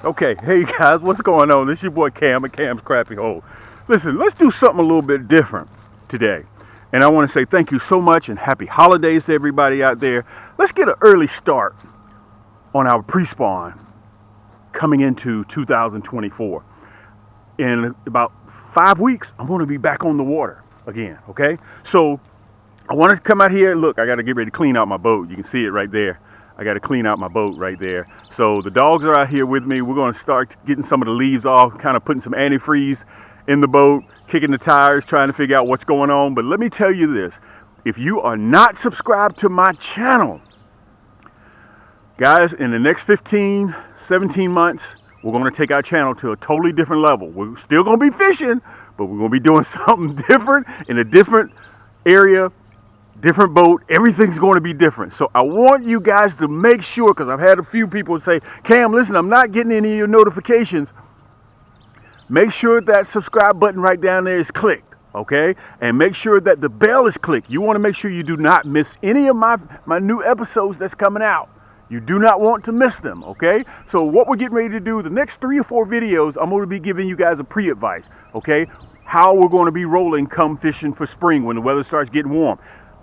Okay, hey guys, what's going on? This is your boy Cam at Cam's Crappie Hole. Listen, let's do something a little bit different today. And I want to say thank you so much and happy holidays to everybody out there. Let's get an early start on our pre-spawn coming into 2024. In about 5 weeks, I'm going to be back on the water again, okay? So I wanted to come out here. Look, I got to get ready to clean out my boat. You can see it right there. I got to clean out my boat right there. So the dogs are out here with me. We're going to start getting some of the leaves off, kind of putting some antifreeze in the boat, kicking the tires, trying to figure out what's going on. But let me tell you this. If you are not subscribed to my channel, guys, in the next 15, 17 months, we're going to take our channel to a totally different level. We're still going to be fishing, but we're going to be doing something different in a different area, different boat. Everything's going to be different. So I want you guys to make sure, because I've had a few people say, Cam, listen, I'm not getting any of your notifications. Make sure that subscribe button right down there is clicked, okay? And make sure that the bell is clicked. You want to make sure you do not miss any of my new episodes that's coming out. You do not want to miss them, okay? So what we're getting ready to do, the next 3 or 4 videos, I'm going to be giving you guys a pre-advice, okay? How we're going to be rolling come fishing for spring when the weather starts getting warm.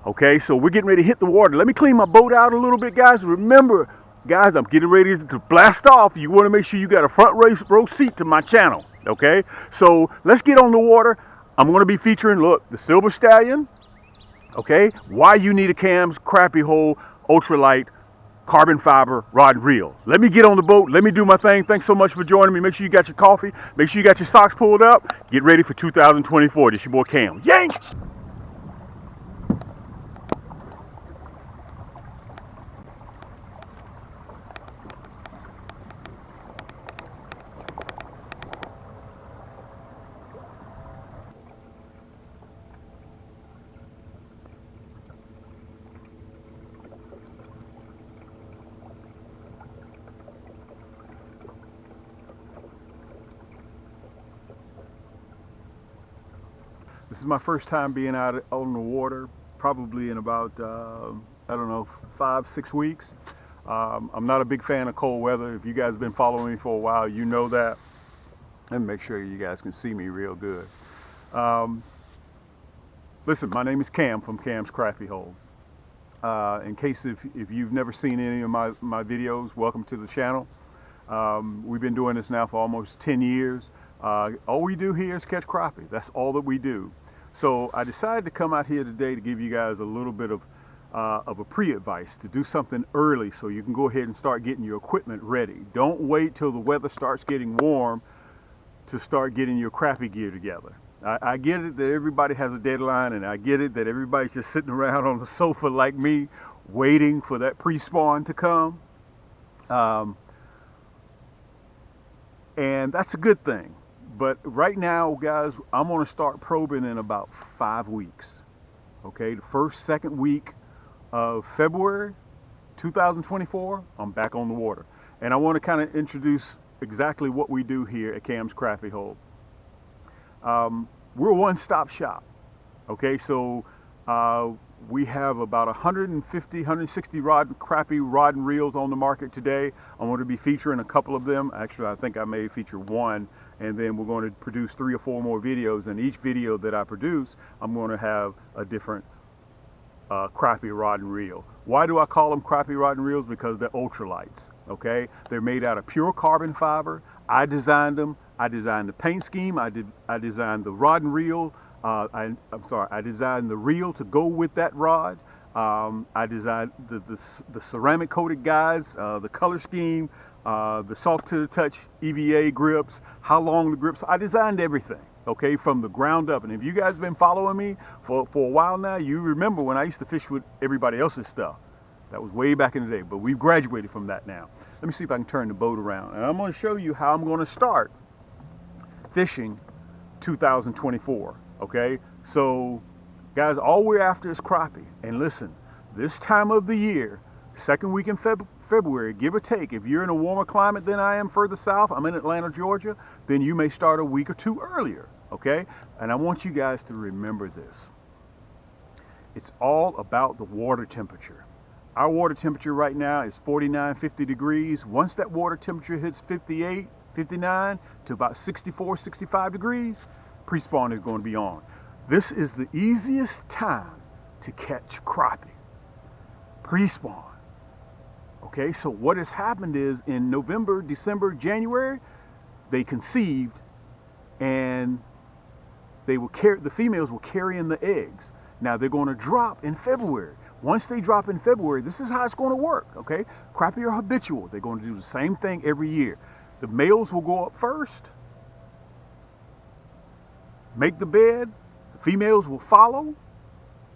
Okay, so we're getting ready to hit the water. Let me clean my boat out a little bit, guys. Remember, guys, I'm getting ready to blast off. You want to make sure you got a front row seat to my channel, okay? So let's get on the water. I'm going to be featuring, look, the Silver Stallion, okay? Why you need a Cam's Crappie Hole ultralight carbon fiber rod and reel. Let me get on the boat. Let me do my thing. Thanks so much for joining me. Make sure you got your coffee. Make sure you got your socks pulled up. Get ready for 2024. This is your boy Cam. Yank! This is my first time being out on the water, probably in about, I don't know, 5-6 weeks. I'm not a big fan of cold weather. If you guys have been following me for a while, you know that. Let me make sure you guys can see me real good. Listen, my name is Cam from Cam's Crappie Hole. In case if you've never seen any of my videos, welcome to the channel. We've been doing this now for almost 10 years. All we do here is catch crappie. That's all that we do. So I decided to come out here today to give you guys a little bit of a pre-advice, to do something early so you can go ahead and start getting your equipment ready. Don't wait till the weather starts getting warm to start getting your crappie gear together. I get it that everybody has a deadline, and I get it that everybody's just sitting around on the sofa like me waiting for that pre-spawn to come. And that's a good thing. But right now, guys, I'm going to start probing in about 5 weeks. Okay, the first, second week of February 2024, I'm back on the water. And I want to kind of introduce exactly what we do here at Cam's Crappie Hole. We're a one-stop shop. Okay, so we have about 150, 160 crappie rod and reels on the market today. I'm going to be featuring a couple of them. Actually, I think I may feature one, and then we're going to produce 3 or 4 more videos. And each video that I produce, I'm going to have a different crappie rod and reel. Why do I call them crappie rod and reels? Because they're ultralights. Okay, they're made out of pure carbon fiber. I designed them. I designed the paint scheme. I designed the rod and reel. I designed the reel to go with that rod. I designed the ceramic coated guides, the color scheme, the soft to the touch EVA grips, how long the grips. I designed everything, okay, from the ground up. And if you guys have been following me for a while now, you remember when I used to fish with everybody else's stuff. That was way back in the day, but we've graduated from that now. Let me see if I can turn the boat around. And I'm going to show you how I'm going to start fishing 2024. Okay, so guys, all we're after is crappie. And listen, this time of the year, second week in February, give or take, if you're in a warmer climate than I am further south, I'm in Atlanta, Georgia, then you may start a week or 2 earlier. Okay, and I want you guys to remember this. It's all about the water temperature. Our water temperature right now is 49, 50 degrees. Once that water temperature hits 58, 59 to about 64, 65 degrees, pre-spawn is going to be on. This is the easiest time to catch crappie. Pre-spawn. Okay, so what has happened is in November, December, January, they conceived and the females were carrying the eggs. Now they're going to drop in February. Once they drop in February, this is how it's going to work, okay? Crappie are habitual. They're going to do the same thing every year. The males will go up first, make the bed, the females will follow,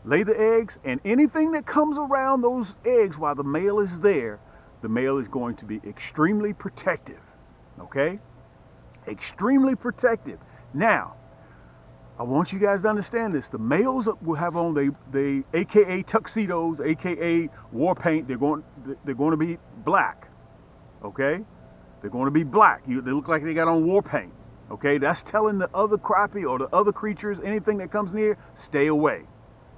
lay the eggs, and anything that comes around those eggs while the male is there, the male is going to be extremely protective, okay? Extremely protective. Now, I want you guys to understand this. The males will have on they AKA tuxedos, AKA war paint. They're going to be black, okay? They're going to be black. They look like they got on war paint, okay? That's telling the other crappie or the other creatures, anything that comes near, stay away,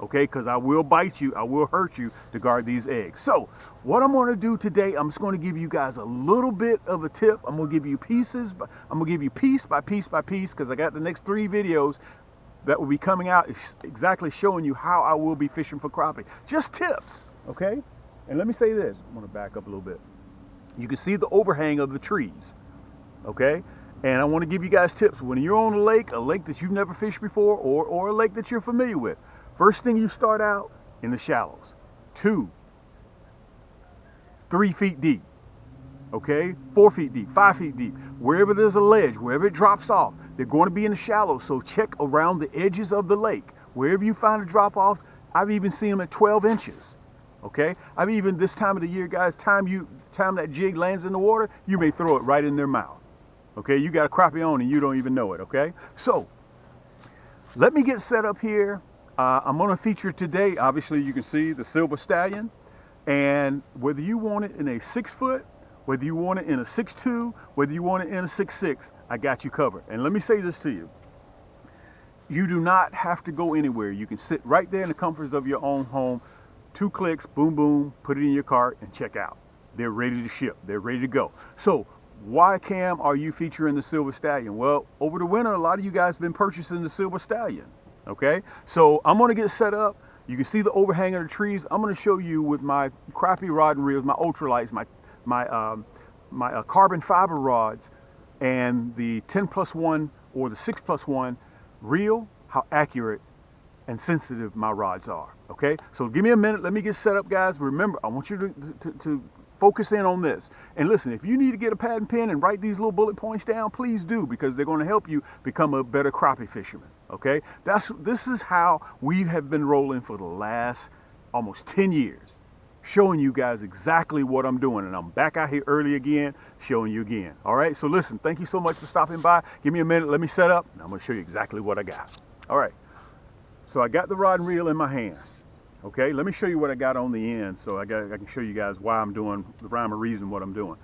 okay? Because I will bite you, I will hurt you to guard these eggs. So what I'm going to do today, I'm just going to give you guys a little bit of a tip. I'm going to give you pieces, but I'm going to give you piece by piece by piece because I got the next 3 videos that will be coming out exactly showing you how I will be fishing for crappie. Just tips, okay? And let me say this. I'm going to back up a little bit. You can see the overhang of the trees, okay? And I want to give you guys tips. When you're on a lake that you've never fished before or a lake that you're familiar with, first thing you start out in the shallows. 2, 3 feet deep, okay? 4 feet deep, 5 feet deep. Wherever there's a ledge, wherever it drops off, they're going to be in the shallows, so check around the edges of the lake. Wherever you find a drop off, I've even seen them at 12 inches. Okay? I've even, this time of the year, guys, time that jig lands in the water, you may throw it right in their mouth. Okay? You got a crappie on and you don't even know it. Okay? So, let me get set up here. I'm going to feature today, obviously you can see the silver stallion. And whether you want it in a 6-foot, whether you want it in a 6'2", whether you want it in a 6'6", I got you covered. And let me say this to you. You do not have to go anywhere. You can sit right there in the comforts of your own home. 2 clicks, boom, boom, put it in your cart and check out. They're ready to ship. They're ready to go. So why, Cam, are you featuring the silver stallion? Well, over the winter, a lot of you guys have been purchasing the silver stallion. Okay? So I'm going to get set up. You can see the overhang of the trees. I'm going to show you with my crappie rod and reels, my ultralights, my carbon fiber rods, and the 10+1 or the 6+1 reel, how accurate and sensitive my rods are. Okay, so give me a minute. Let me get set up, guys. Remember, I want you to focus in on this. And listen, if you need to get a pad and pen and write these little bullet points down, please do, because they're going to help you become a better crappie fisherman. Okay, this is how we have been rolling for the last almost 10 years. Showing you guys exactly what I'm doing, and I'm back out here early again showing you again. All right, so listen, thank you so much for stopping by. Give me a minute, let me set up, and I'm going to show you exactly what I got. All right, so I got the rod and reel in my hand. Okay, let me show you what I got on the end, so I can show you guys why I'm doing the rhyme or reason what I'm doing.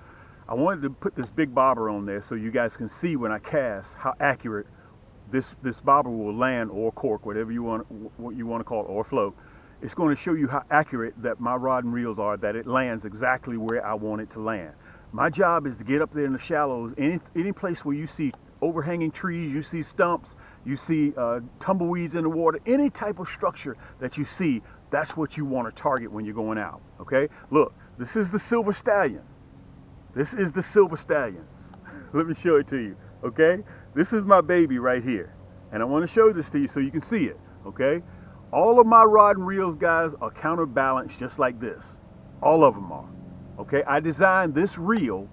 I wanted to put this big bobber on there so you guys can see when I cast how accurate this bobber will land, or cork, whatever you want to call it, or float. It's going to show you how accurate that my rod and reels are, that it lands exactly where I want it to land. My job is to get up there in the shallows, any place where you see overhanging trees, you see stumps, you see tumbleweeds in the water, any type of structure that you see, that's what you want to target when you're going out. Okay? Look, this is the silver stallion. This is the silver stallion. Let me show it to you. Okay? This is my baby right here. And I want to show this to you so you can see it. Okay? All of my rod and reels, guys, are counterbalanced just like this. All of them are. Okay, I designed this reel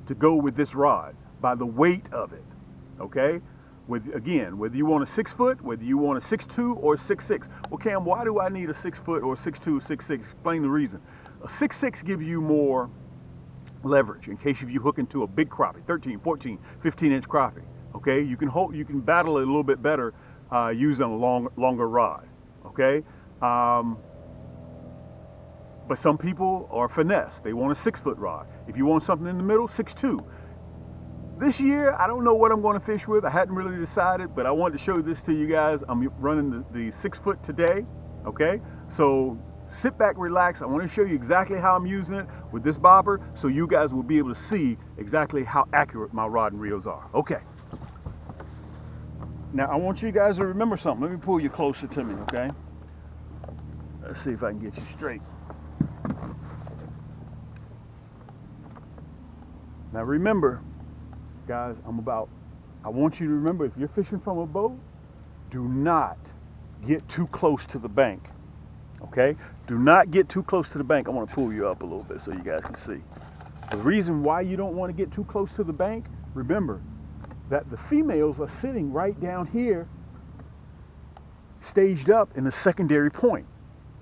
to go with this rod by the weight of it. Okay, again, whether you want a 6-foot, whether you want a 6'2" or 6'6". Well, Cam, why do I need a 6-foot or 6'2", 6'6"? Explain the reason. A 6'6" gives you more leverage in case if you hook into a big crappie, 13, 14, 15-inch crappie. Okay, you can battle it a little bit better using a longer rod. Okay, but some people are finesse. They want a 6-foot rod. If you want something in the middle, 6'2". This year, I don't know what I'm going to fish with. I hadn't really decided, but I wanted to show this to you guys. I'm running the 6-foot today. Okay, so sit back, relax. I want to show you exactly how I'm using it with this bobber so you guys will be able to see exactly how accurate my rod and reels are. Okay. Now I want you guys to remember something. Let me pull you closer to me, okay? Let's see if I can get you straight. Now remember, guys, I want you to remember, if you're fishing from a boat, do not get too close to the bank, okay? Do not get too close to the bank. I want to pull you up a little bit so you guys can see. The reason why you don't want to get too close to the bank, remember that the females are sitting right down here, staged up in the secondary point,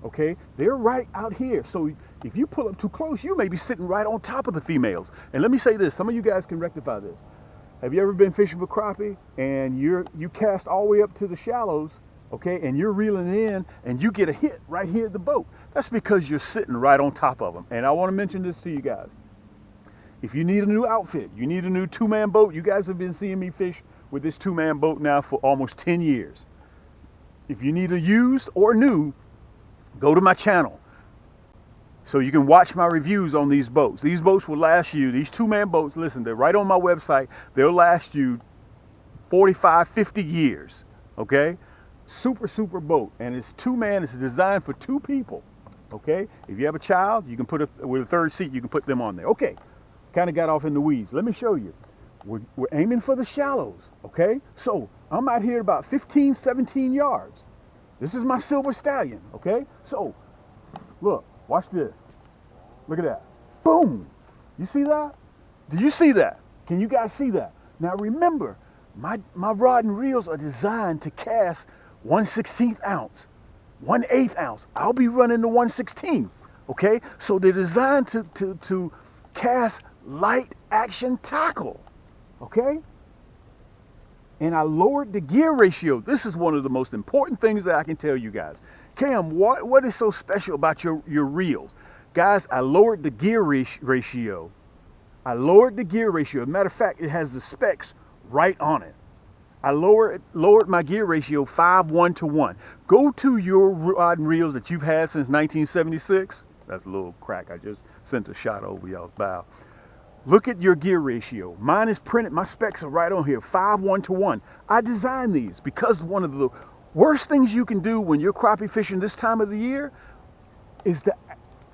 okay? They're right out here. So if you pull up too close, you may be sitting right on top of the females. And let me say this, some of you guys can rectify this. Have you ever been fishing for crappie and you cast all the way up to the shallows, okay, and you're reeling in and you get a hit right here at the boat? That's because you're sitting right on top of them. And I want to mention this to you guys. If you need a new outfit, you need a new two-man boat, you guys have been seeing me fish with this two-man boat now for almost 10 years. If you need a used or new, go to my channel so you can watch my reviews on these boats. These boats will last you, these two-man boats, listen, they're right on my website. They'll last you 45, 50 years, okay? Super, super boat. And it's two-man, it's designed for two people, okay? If you have a child, you can put with a third seat, you can put them on there. Okay, kind of got off in the weeds. Let me show you. We're aiming for the shallows, okay? So I'm out here about 15, 17 yards. This is my silver stallion, okay? So, look, watch this. Look at that. Boom. You see that? Do you see that? Can you guys see that? Now remember, my rod and reels are designed to cast 1/16 ounce, 1/8 ounce. I'll be running the 1/16, okay? So they're designed to cast light action tackle, okay? And I lowered the gear ratio. This is one of the most important things that I can tell you guys. Cam, what is so special about your reels? Guys, I lowered the gear ratio. I lowered the gear ratio. As a matter of fact, it has the specs right on it. I lowered my gear ratio 5:1 to 1. Go to your rod and reels that you've had since 1976. That's a little crack. I just sent a shot over y'all's bow. Look at your gear ratio. Mine is printed. My specs are right on here. 5:1 to 1. I designed these because one of the worst things you can do when you're crappie fishing this time of the year is to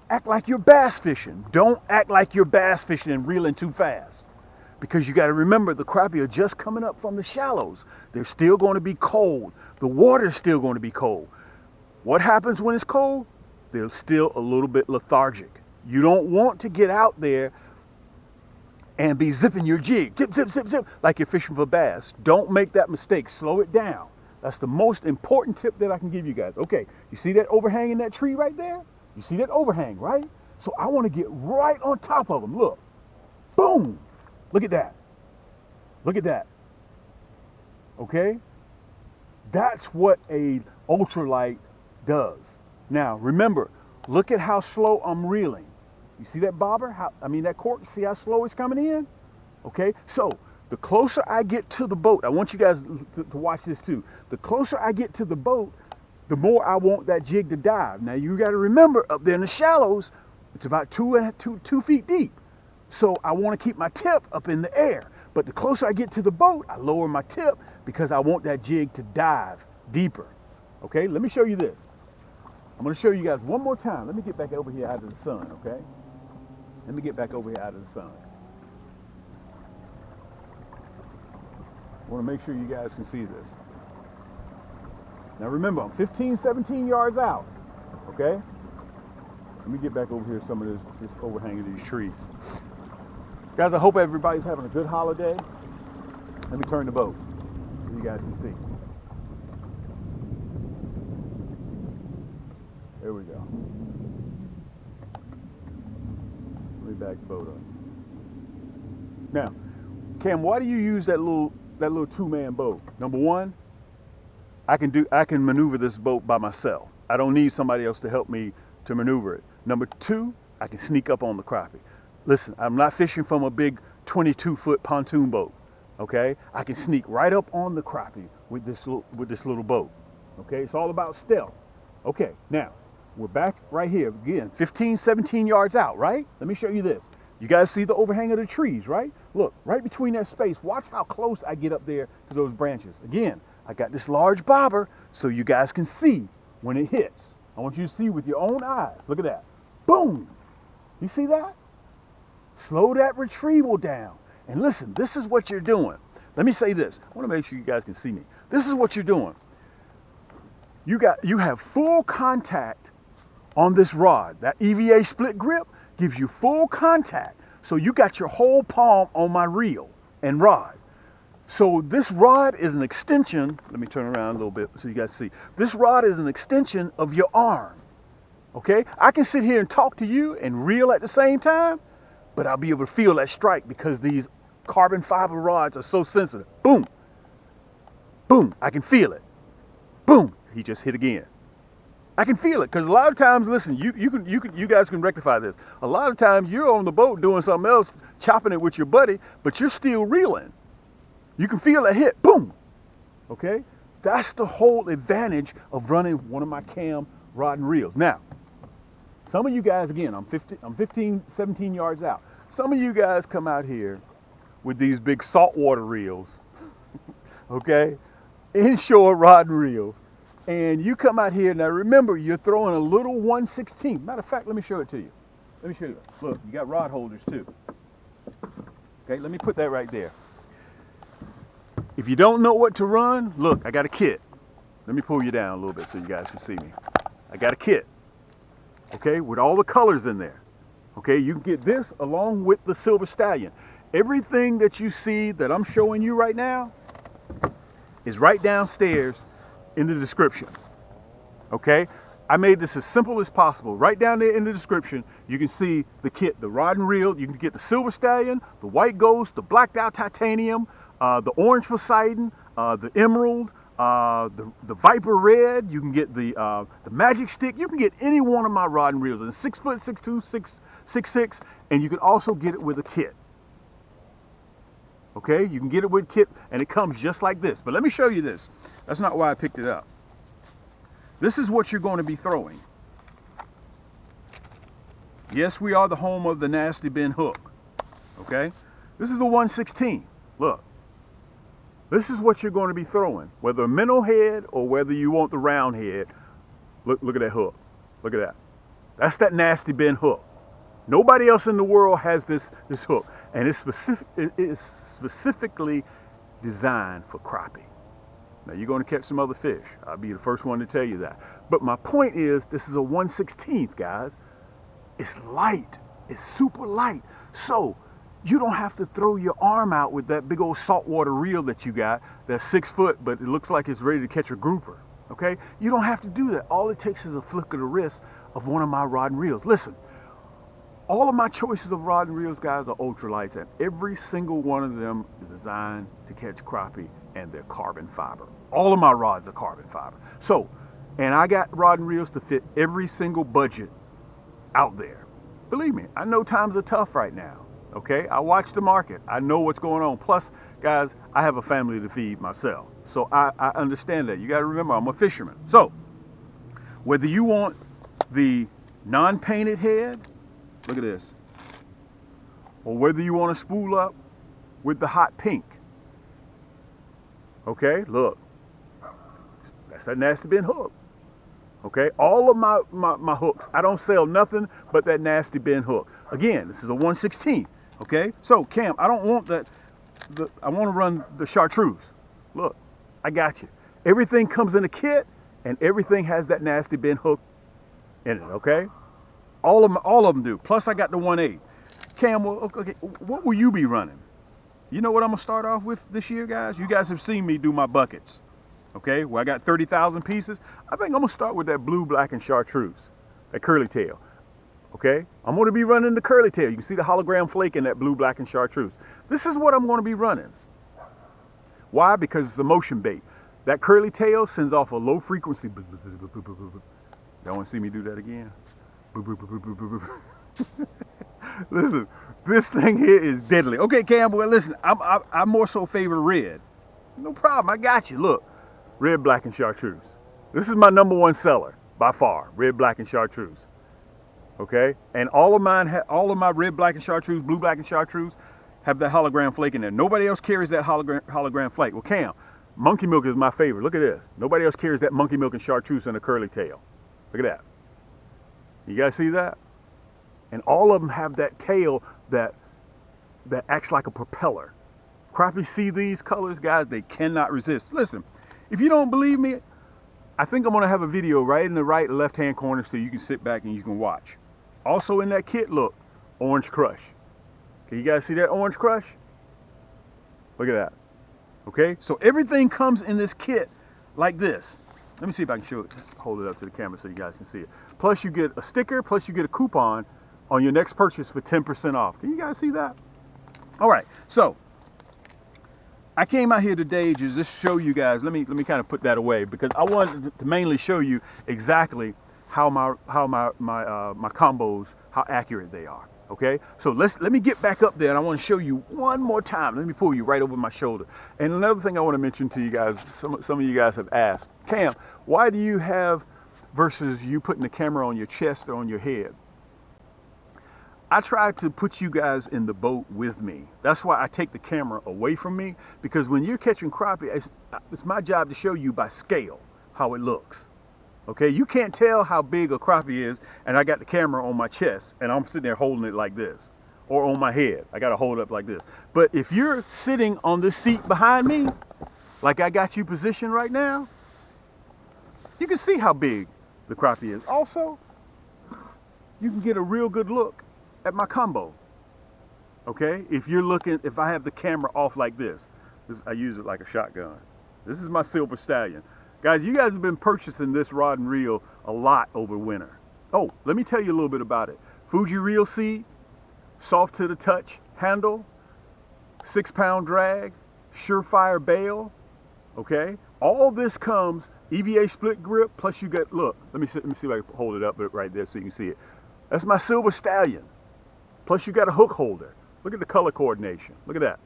act like you're bass fishing. Don't act like you're bass fishing and reeling too fast. Because you got to remember, the crappie are just coming up from the shallows. They're still going to be cold. The water's still going to be cold. What happens when it's cold? They're still a little bit lethargic. You don't want to get out there and be zipping your jig, zip, zip, zip, zip, like you're fishing for bass. Don't make that mistake. Slow it down. That's the most important tip that I can give you guys. Okay, you see that overhang in that tree right there? You see that overhang, right? So I want to get right on top of them. Look, boom. Look at that. Look at that. Okay? That's what a ultralight does. Now, remember, look at how slow I'm reeling. You see that bobber? That cork, see how slow it's coming in? Okay? So, the closer I get to the boat, I want you guys to watch this too. The closer I get to the boat, the more I want that jig to dive. Now, you got to remember, up there in the shallows, it's about 2 feet deep. So, I want to keep my tip up in the air. But the closer I get to the boat, I lower my tip because I want that jig to dive deeper. Okay? Let me show you this. I'm going to show you guys one more time. Let me get back over here out of the sun, okay? Let me get back over here out of the sun. I want to make sure you guys can see this. Now remember, I'm 15, 17 yards out, okay? Let me get back over here some of this overhang of these trees. Guys, I hope everybody's having a good holiday. Let me turn the boat so you guys can see. There we go. Let me back the boat up. Now, Cam, why do you use that little two-man boat? Number one, I can maneuver this boat by myself. I don't need somebody else to help me to maneuver it. Number two, I can sneak up on the crappie. Listen, I'm not fishing from a big 22-foot pontoon boat. Okay, I can sneak right up on the crappie with this little boat. Okay, it's all about stealth. Okay, now we're back right here again, 15, 17 yards out, right? Let me show you this. You guys see the overhang of the trees, right? Look, right between that space. Watch how close I get up there to those branches. Again, I got this large bobber so you guys can see when it hits. I want you to see with your own eyes. Look at that. Boom. You see that? Slow that retrieval down. And listen, this is what you're doing. Let me say this. I want to make sure you guys can see me. This is what you're doing. You have full contact on this rod. That EVA split grip gives you full contact. So you got your whole palm on my reel and rod. So this rod is an extension. Let me turn around a little bit so you guys see. This rod is an extension of your arm. Okay? I can sit here and talk to you and reel at the same time, but I'll be able to feel that strike because these carbon fiber rods are so sensitive. Boom. Boom. I can feel it. Boom. He just hit again. I can feel it because a lot of times, listen, you guys can rectify this. A lot of times you're on the boat doing something else, chopping it with your buddy, but you're still reeling. You can feel that hit. Boom. Okay? That's the whole advantage of running one of my cam rod and reels. Now, some of you guys, again, I'm 15, 17 yards out. Some of you guys come out here with these big saltwater reels, okay? Inshore rod and reel. And you come out here, now remember, you're throwing a little 1/16. Matter of fact, let me show it to you. Let me show you. Look, you got rod holders too. Okay, let me put that right there. If you don't know what to run, look, I got a kit. Let me pull you down a little bit so you guys can see me. I got a kit, okay, with all the colors in there. Okay, you can get this along with the Silver Stallion. Everything that you see that I'm showing you right now is right downstairs in the description. Okay, I made this as simple as possible. Right down there in the description, you can see the kit, the rod and reel. You can get the Silver Stallion, the White Ghost, the blacked out Titanium, the Orange Poseidon, the Emerald, the Viper Red. You can get the Magic Stick. You can get any one of my rod and reels. It's 6 foot, 6'2", 6'6", and you can also get it with a kit. Okay, you can get it with a kit, and it comes just like this. But let me show you this. That's not why I picked it up. This is what you're going to be throwing. Yes, we are the home of the nasty bend hook. Okay, this is a 1/16. Look, this is what you're going to be throwing, whether a minnow head or whether you want the round head. Look at that hook. Look at that. That's that nasty bend hook. Nobody else in the world has this hook, and it's specifically designed for crappie. Now you're going to catch some other fish. I'll be the first one to tell you that. But my point is, this is a 1/16, guys. It's light. It's super light. So you don't have to throw your arm out with that big old saltwater reel that you got that's 6 foot, but it looks like it's ready to catch a grouper. Okay? You don't have to do that. All it takes is a flick of the wrist of one of my rod and reels. Listen, all of my choices of rod and reels, guys, are ultralights, and every single one of them is designed to catch crappie, and they're carbon fiber. All of my rods are carbon fiber. So, and I got rod and reels to fit every single budget out there. Believe me, I know times are tough right now. Okay, I watch the market. I know what's going on. Plus, guys, I have a family to feed myself. So I understand that. You got to remember, I'm a fisherman. So, whether you want the non-painted head, look at this, or whether you want to spool up with the hot pink. Okay, look, that's that nasty bend hook. Okay, all of my hooks, I don't sell nothing but that nasty bend hook. Again, this is a 1/16. Okay, so Cam, I don't want that. I want to run the Chartreuse. Look, I got you. Everything comes in a kit, and everything has that nasty bend hook in it. Okay, all of them do. Plus, I got the 1/8. Cam, well, okay, what will you be running? You know what I'm gonna start off with this year, guys? You guys have seen me do my buckets. Okay, well, I got 30,000 pieces. I think I'm gonna start with that blue, black, and Chartreuse, that curly tail. Okay, I'm gonna be running the curly tail. You can see the hologram flake in that blue, black, and Chartreuse. This is what I'm gonna be running. Why? Because it's a motion bait. That curly tail sends off a low frequency. Y'all wanna see me do that again? Listen, this thing here is deadly. Okay, Campbell, listen, I more so favor red. No problem, I got you. Look, red, black, and Chartreuse. This is my #1 seller. by far, red, black, and chartreuse. Okay, and all of my red, black, and chartreuse, blue, black, and chartreuse have that hologram flake in there. Nobody else carries that hologram flake. Well, Cam, monkey milk is my favorite. Look at this. Nobody else carries that monkey milk and chartreuse and a curly tail. Look at that. You guys see that? And all of them have that tail that acts like a propeller. Crappie see these colors, guys, they cannot resist. Listen, if you don't believe me, I think I'm gonna have a video right in the right left-hand corner so you can sit back and you can watch. Also in that kit, look, Orange Crush. Can you guys see that Orange Crush? Look at that. Okay, so everything comes in this kit like this. Let me see if I can hold it up to the camera so you guys can see it. Plus you get a sticker, plus you get a coupon on your next purchase for 10% off. Can you guys see that? All right, so I came out here today to just show you guys. Let me kind of put that away because I wanted to mainly show you exactly how my combos, how accurate they are. Okay, so let me get back up there and I want to show you one more time. Let me pull you right over my shoulder. And another thing I want to mention to you guys, some of you guys have asked, Cam, why do you have versus you putting the camera on your chest or on your head? I try to put you guys in the boat with me. That's why I take the camera away from me, because when you're catching crappie, it's my job to show you by scale how it looks. Okay, you can't tell how big a crappie is and I got the camera on my chest and I'm sitting there holding it like this, or on my head. I got to hold it up like this. But if you're sitting on this seat behind me, like I got you positioned right now, you can see how big the crappie is. Also, you can get a real good look at my combo. Okay, if I have the camera off like this, I use it like a shotgun. This is my Silver Stallion. Guys, you guys have been purchasing this rod and reel a lot over winter. Oh, let me tell you a little bit about it. Fuji reel seat, soft to the touch handle, 6-pound drag, surefire bail. Okay, all this comes EVA split grip. Plus you get, look, let me see if I can hold it up right there so you can see it. That's my Silver Stallion. Plus you got a hook holder. Look at the color coordination. Look at that.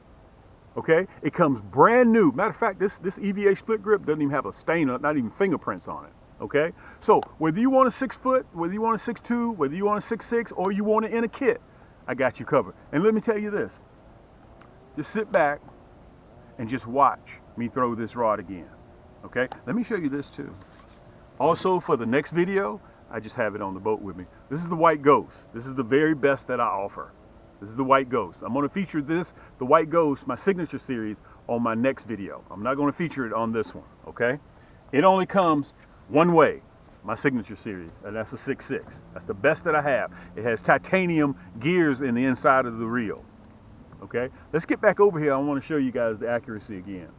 Okay, it comes brand new. Matter of fact, this EVA split grip doesn't even have a stain on it, not even fingerprints on it. Okay, so whether you want a 6 foot, whether you want a 6'2", whether you want a 6'6", or you want it in a kit, I got you covered. And let me tell you this, just sit back and just watch me throw this rod again. Okay, let me show you this too. Also, for the next video, I just have it on the boat with me. This is the White Ghost. This is the very best that I offer. This is the White Ghost. I'm going to feature the White Ghost, my signature series, on my next video. I'm not going to feature it on this one, okay? It only comes one way, my signature series, and that's a 6'6". That's the best that I have. It has titanium gears in the inside of the reel, okay? Let's get back over here. I want to show you guys the accuracy again.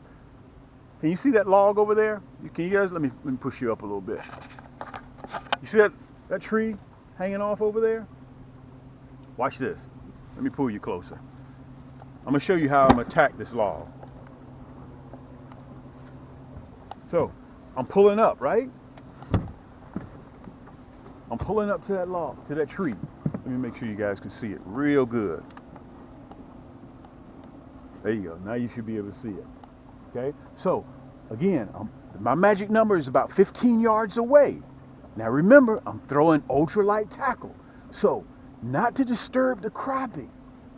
Can you see that log over there? Can you guys, let me push you up a little bit. You see that tree hanging off over there? Watch this. Let me pull you closer. I'm going to show you how I'm going to attack this log. So, I'm pulling up, right? I'm pulling up to that log, to that tree. Let me make sure you guys can see it real good. There you go. Now you should be able to see it. Okay? So, again, my magic number is about 15 yards away. Now remember, I'm throwing ultralight tackle. So, not to disturb the crappie.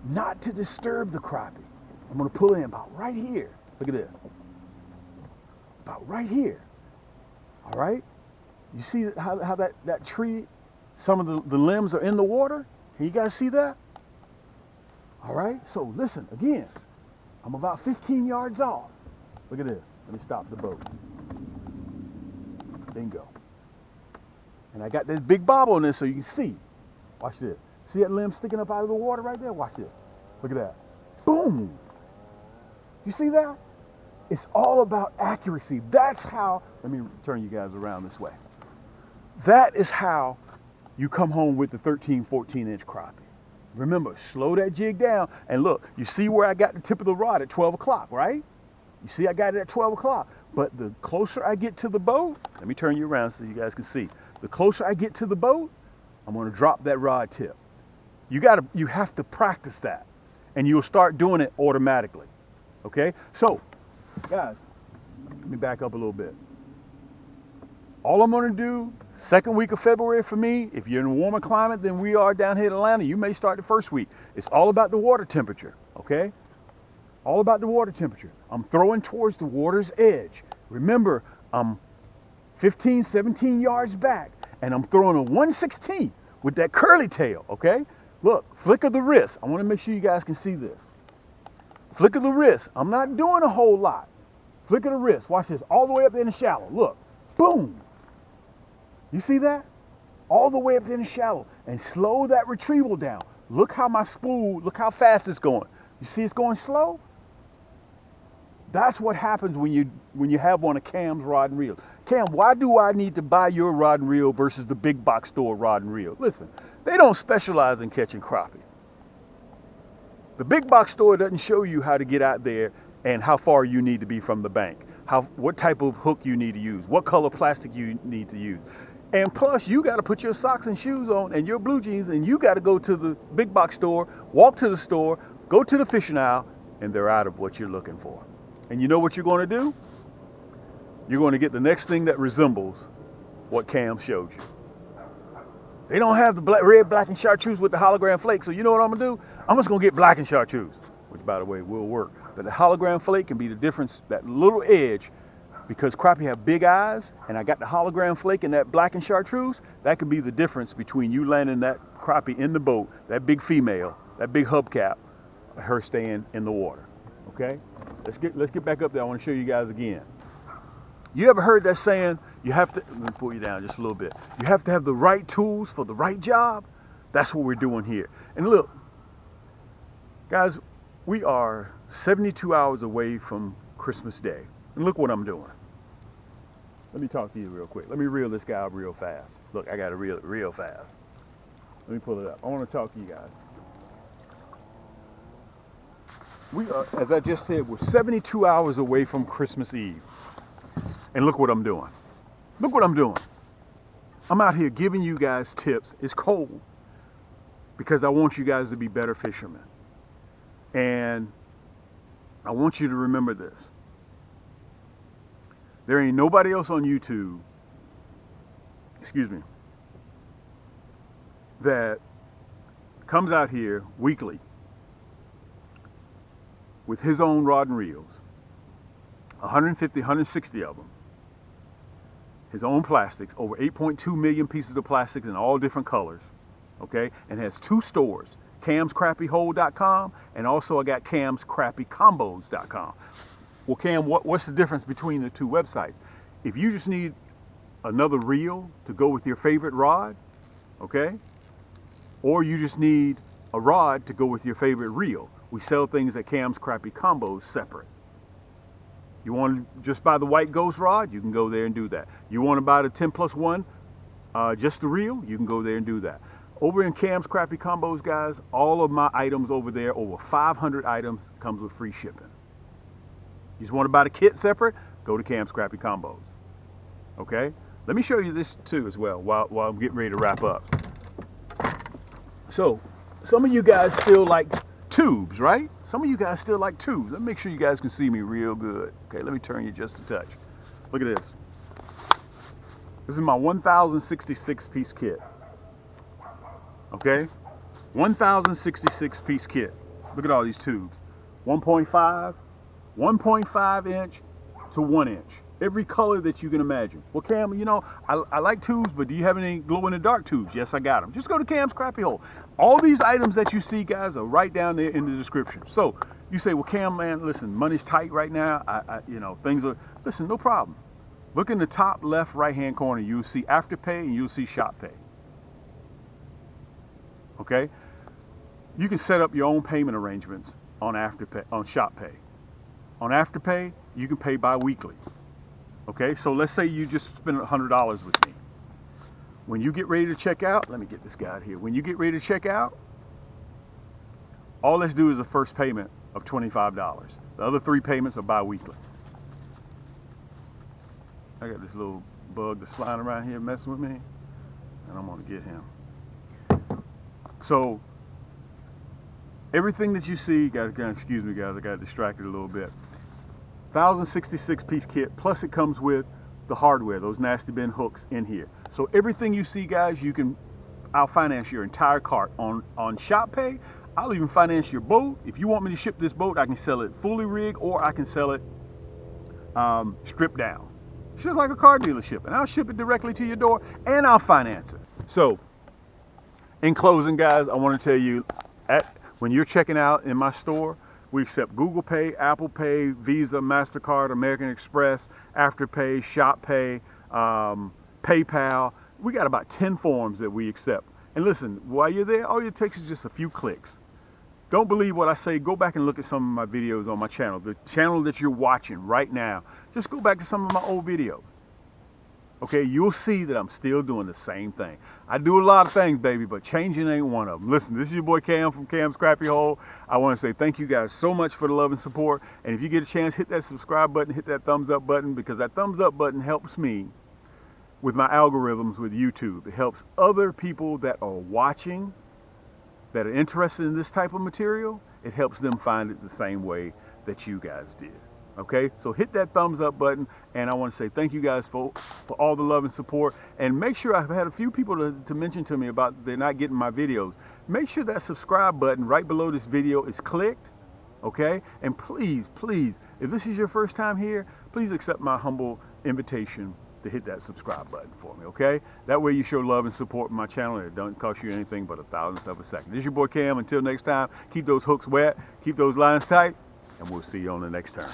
Not to disturb the crappie. I'm going to pull in about right here. Look at this. About right here. All right? You see how that tree, some of the limbs are in the water? Can you guys see that? All right? So listen, again, I'm about 15 yards off. Look at this. Let me stop the boat. Bingo. And I got this big bob on this so you can see. Watch this. See that limb sticking up out of the water right there? Watch this. Look at that. Boom. You see that? It's all about accuracy. That's how, let me turn you guys around this way. That is how you come home with the 13, 14-inch crappie. Remember, slow that jig down. And look, you see where I got the tip of the rod at 12 o'clock, right? You see I got it at 12 o'clock. But the closer I get to the boat, let me turn you around so you guys can see. The closer I get to the boat, I'm going to drop that rod tip. You have to practice that, and you'll start doing it automatically. Okay? So, guys, let me back up a little bit. All I'm going to do, Second week of February for me, if you're in a warmer climate than we are down here in Atlanta, you may start the first week. It's all about the water temperature, okay? All about the water temperature. I'm throwing towards the water's edge. Remember, I'm 15, 17 yards back, and I'm throwing a 1/16 with that curly tail, okay? Look, flick of the wrist. I want to make sure you guys can see this. Flick of the wrist. I'm not doing a whole lot. Flick of the wrist. Watch this. All the way up in the shallow. Look. Boom. You see that? All the way up in the shallow. And slow that retrieval down. Look how my spool, look how fast it's going. You see it's going slow? That's what happens when you have one of Cam's rod and reels. Cam, why do I need to buy your rod and reel versus the big box store rod and reel? Listen, they don't specialize in catching crappie. The big box store doesn't show you how to get out there and how far you need to be from the bank, what type of hook you need to use, what color plastic you need to use. And plus, you got to put your socks and shoes on and your blue jeans, and you got to go to the big box store, walk to the store, go to the fishing aisle, and they're out of what you're looking for. And you know what you're going to do? You're going to get the next thing that resembles what Cam showed you. They don't have the red, black, and chartreuse with the hologram flake, so you know what I'm going to do? I'm just going to get black and chartreuse, which, by the way, will work. But the hologram flake can be the difference, that little edge, because crappie have big eyes, and I got the hologram flake and that black and chartreuse, that could be the difference between you landing that crappie in the boat, that big female, that big hubcap, her staying in the water. Okay? Let's get back up there. I want to show you guys again. You ever heard that saying, you have to, let me pull you down just a little bit. You have to have the right tools for the right job? That's what we're doing here. And look, guys, we are 72 hours away from Christmas Day. And look what I'm doing. Let me talk to you real quick. Let me reel this guy up real fast. Look, I got to reel it real fast. Let me pull it up. I want to talk to you guys. We are, as I just said, we're 72 hours away from Christmas Eve. And look what I'm doing. Look what I'm doing. I'm out here giving you guys tips. It's cold because I want you guys to be better fishermen. And I want you to remember this. There ain't nobody else on YouTube, that comes out here weekly with his own rod and reels, 150, 160 of them, his own plastics, over 8.2 million pieces of plastics in all different colors, okay, and has two stores, camscrappiehole.com, and also I got camscrappiecombos.com. Well, Cam, what's the difference between the two websites? If you just need another reel to go with your favorite rod, okay, or you just need a rod to go with your favorite reel, we sell things at Cam's Crappie Combos separate. You want to just buy the white ghost rod, you can go there and do that. You want to buy the 10+1, just the reel, you can go there and do that. Over in Cam's Crappie Combos, guys, all of my items over there, over 500 items, comes with free shipping. You just want to buy the kit separate, go to Cam's Crappie Combos. Okay? Let me show you this too as well while I'm getting ready to wrap up. So, some of you guys still like tubes, right? Some of you guys still like tubes. Let me make sure you guys can see me real good. Okay, let me turn you just a touch. Look at this. This is my 1,066 piece kit. Okay? 1,066 piece kit. Look at all these tubes. 1.5 inch to 1 inch. Every color that you can imagine. Well, Cam, you know, I like tubes, but do you have any glow-in-the-dark tubes? Yes, I got them. Just go to Cam's Crappie Hole. All these items that you see, guys, are right down there in the description. So you say, well, Cam, man, listen, money's tight right now. You know, things are, listen, no problem. Look in the top left right-hand corner. You'll see Afterpay and you'll see Shop Pay. Okay? You can set up your own payment arrangements on Afterpay, on Shop Pay. On Afterpay, you can pay bi-weekly. Okay, so let's say you just spend $100 with me. When you get ready to check out, let me get this guy out here. When you get ready to check out, all let's do is a first payment of $25. The other 3 payments are bi-weekly. I got this little bug that's flying around here messing with me, and I'm gonna get him. So, everything that you see, guys, excuse me guys, I got distracted a little bit. 1,066 piece kit, plus it comes with the hardware, those nasty bin hooks in here. So everything you see, guys, I'll finance your entire cart on Shop Pay. I'll even finance your boat. If you want me to ship this boat, I can sell it fully rigged, or I can sell it stripped down. It's just like a car dealership, and I'll ship it directly to your door, and I'll finance it. So, in closing, guys, I want to tell you, when you're checking out in my store, we accept Google Pay, Apple Pay, Visa, MasterCard, American Express, Afterpay, Shop Pay, PayPal. We got about 10 forms that we accept. And listen, while you're there, all it takes is just a few clicks. Don't believe what I say. Go back and look at some of my videos on my channel. The channel that you're watching right now. Just go back to some of my old videos. Okay, you'll see that I'm still doing the same thing. I do a lot of things, baby, but changing ain't one of them. Listen, this is your boy Cam from Cam's Crappie Hole. I want to say thank you guys so much for the love and support. And if you get a chance, hit that subscribe button, hit that thumbs up button, because that thumbs up button helps me with my algorithms with YouTube. It helps other people that are watching, that are interested in this type of material. It helps them find it the same way that you guys did. Okay, so hit that thumbs up button, and I want to say thank you guys for all the love and support. And make sure, I've had a few people to mention to me about they're not getting my videos. Make sure that subscribe button right below this video is clicked. Okay, and please, if this is your first time here, please accept my humble invitation to hit that subscribe button for me. Okay, that way you show love and support my channel, and it doesn't cost you anything but 1,000th of a second. This is your boy Cam. Until next time, keep those hooks wet, keep those lines tight, and we'll see you on the next turn.